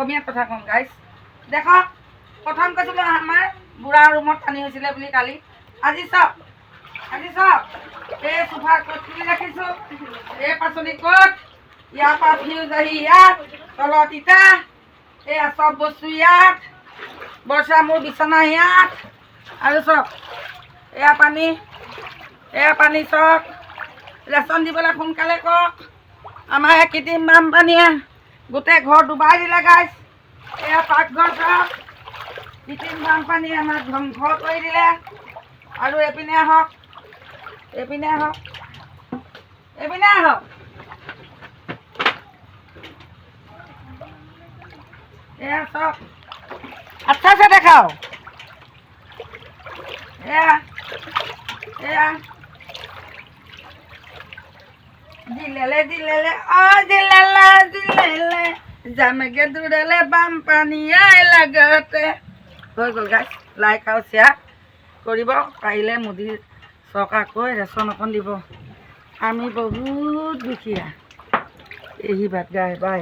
অসমীয়াত কথা কওঁ গাইছ দেখক প্ৰথম কৈছিলোঁ আমাৰ বুঢ়া ৰুমত পানী হৈছিলে বুলি কালি আজি চাওক এই চোফাত ক'ত তুলি ৰাখিছোঁ এই পাচলি ক'ত ইয়াৰ পৰা ফিউজ আহি ইয়াত তলত ইটা এই চব বস্তু ইয়াত বৰ্ষা মোৰ বিচনা ইয়াত আৰু চাওক এয়া পানী চাওক ৰেচন দিবলৈ সোনকালে কওক আমাৰ এই কৃত্ৰিম বানপানীয়ে গোটেই ঘৰ ডুবাই দিলে গাইছ এয়া পাকঘৰ চাওক কৃত্ৰিম বানপানীয়ে আমাক ধ্বংস কৰি দিলে আৰু এইপিনে আহক এয়া চাওক আচ্ছা আছে দেখাও এয়া দিলেলে জামেকে দূৰলে বানপানী লাগতে হৈ গ'ল গাইছ লাইক আৰু শ্বেয়াৰ কৰিব পাৰিলে মোদী চৰকাৰকৈ ৰেচন অকণ দিব আমি বহুত দুখীয়া এই বাদ গাই বাই